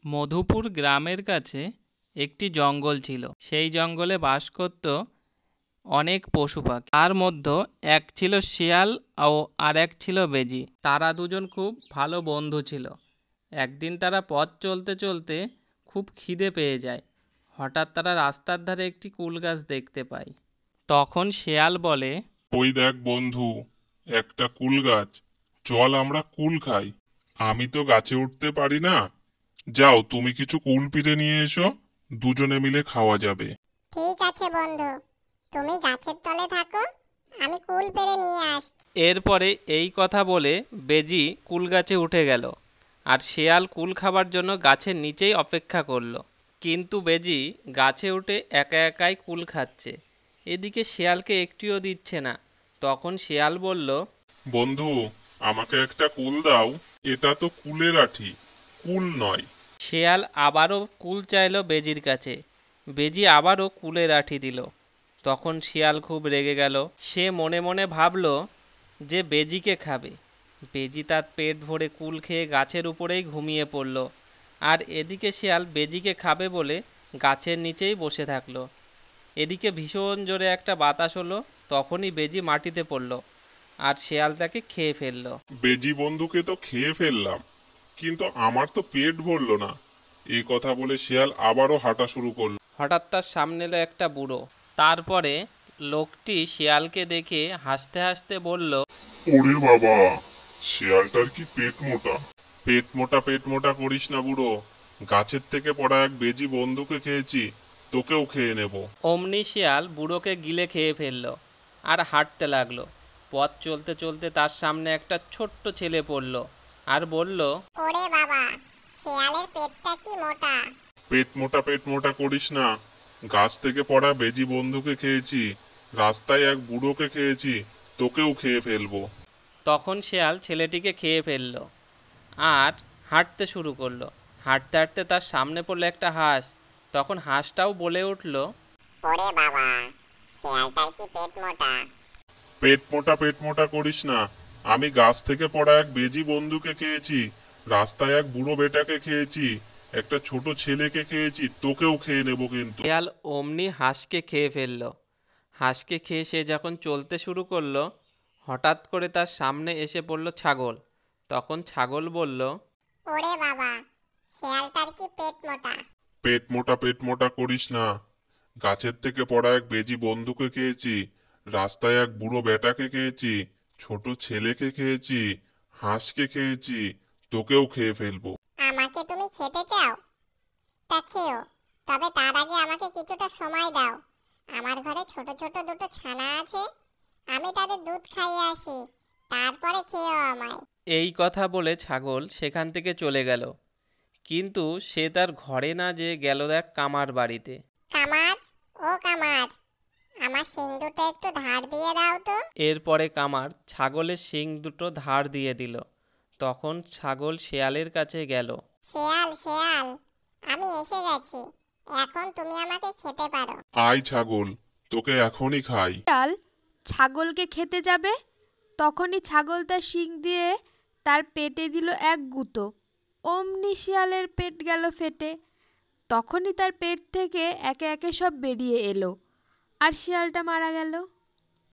মধুপুর গ্রামের কাছে একটি জঙ্গল ছিল। সেই জঙ্গলে বাস করত অনেক পশু পাখি। তার মধ্যে এক ছিল শিয়াল ও আর এক ছিল বেজি। তারা দুজন খুব ভালো বন্ধু ছিল। একদিন তারা পথ চলতে চলতে খুব খিদে পেয়ে যায়। হঠাৎ তারা রাস্তার ধারে একটি কুল গাছ দেখতে পায়। তখন শিয়াল বলে, ওই দেখ বন্ধু, একটা কুল গাছ, চল আমরা কুল খাই। আমি তো গাছে উঠতে পারি না, যাও তুমি কিছু কুল পিড়ে নিয়ে এসো, দুজনে মিলে খাওয়া যাবে। ঠিক আছে বন্ধু, তুমি গাছের তলে থাকো, আমি কুল পেড়ে নিয়ে আসছি। এরপরে এই কথা বলে বেজি কুল গাছে উঠে গেল আর শিয়াল কুল খাবার জন্য গাছের নিচেই অপেক্ষা করলো। কিন্তু বেজি গাছে উঠে একা একাই কুল খাচ্ছে, এদিকে শিয়ালকে একটিও দিচ্ছে না। তখন শিয়াল বলল, বন্ধু, আমাকে একটা কুল দাও, এটা তো কুলের আঠি, কুল নয়। শিয়াল আবারও কুল চাইল বেজির কাছে। বেজি আবারও কুলের আঁঠি দিল। তখন শিয়াল খুব রেগে গেল। সে মনে মনে ভাবল যে বেজিকে খাবে। বেজি তার পেট ভরে কুল খেয়ে গাছের উপরেই ঘুমিয়ে পড়ল। আর এদিকে শিয়াল বেজিকে খাবে বলে গাছের নিচেই বসে থাকলো। এদিকে ভীষণ জোরে একটা বাতাস হলো। তখনই বেজি মাটিতে পড়ল আর শিয়াল তাকে খেয়ে ফেললো। বেজি বন্ধুকে তো খেয়ে ফেললাম, কিন্তু আমার তো পেট ভরলো না। এই কথা বলে শিয়াল আবারও হাঁটা শুরু করলো। হঠাৎ তার সামনে এলো একটা বুড়ো। তারপরে লোকটি শিয়ালকে দেখে হাসতে হাসতে বলল, ওরে বাবা, শিয়ালটার কি পেট মোটা। পেট মোটা করিস না বুড়ো, গাছের থেকে পড়া এক বেজি বন্ধুকে খেয়েছি, তোকেও খেয়ে নেব। অমনি শিয়াল বুড়োকে গিলে খেয়ে ফেলল আর হাঁটতে লাগলো। পথ চলতে চলতে তার সামনে একটা ছোট্ট ছেলে পড়ল আর বলল, ওরে বাবা, শিয়ালের পেটটা কি মোটা। পেট মোটা করিস না, গাছ থেকে পড়া বেজি বন্ধুকে খেয়েছি, রাস্তায় এক বুড়োকে খেয়েছি, তোকেও খেয়ে ফেলবো। তখন শিয়াল ছেলেটিকে খেয়ে ফেলল আর হাঁটতে শুরু করলো। হাঁটতে হাঁটতে তার সামনে পড়লো একটা হাঁস। তখন হাঁসটাও বলে উঠল, ওরে বাবা, শিয়ালটার কি পেট মোটা। পেট মোটা করিস না, আমি গাছ থেকে পড়া এক বেজি বন্ধুকে খেয়েছি, রাস্তায় এক বুড়ো বেটাকে খেয়েছি, একটা ছোট ছেলেকে খেয়েছি, তোকেও খেয়ে নেব কিন্তু। শিয়াল অমনি হাঁসকে খেয়ে ফেলল। হাঁসকে খেয়ে সে যখন চলতে শুরু করলো, হঠাৎ করে তার সামনে এসে পড়ল ছাগল। তখন ছাগল বলল, ওরে বাবা, শিয়ালটার কি পেট মোটা। পেট মোটা করিস না, গাছের থেকে পড়া এক বেজি বন্ধুকে খেয়েছি, রাস্তায় এক বুড়ো বেটাকে খেয়েছি, ছোট ছেলেকে খেয়েছি, হাঁসকে খেয়েছি, তোকেও খেয়ে ফেলবো। আমাকে তুমি খেতে চাও? তা খেও, তবে তার আগে আমাকে কিছুটা সময় দাও। আমার ঘরে ছোট ছোট দুটো ছানা আছে, আমি তাদের দুধ খাইয়ে আসি, তারপরে খেও আমায়। এই কথা বলে ছাগল সেখান থেকে চলে গেল। কিন্তু সে তার ঘরে না যেয়ে গেল এক কামার বাড়িতে। কামার, ও কামার, আমার শিং দুটো একটু ধার দিয়ে দাও তো। এরপরে কামার ছাগলের শিং দুটো ধার দিয়ে দিল। তখন ছাগল শিয়ালের কাছে গেল। শিয়াল শিয়াল, আমি এসে গেছি, এখন তুমি আমাকে খেতে পারো। আয় ছাগল, তোকে এখনই খাই। শিয়াল ছাগলকে খেতে যাবে, তখনই ছাগল তার শিং দিয়ে তার পেটে দিল এক গুঁতো। অমনি শিয়ালের পেট গেল ফেটে। তখনই তার পেট থেকে একে একে সব বেরিয়ে এলো আর শিয়ালটা মারা গেল।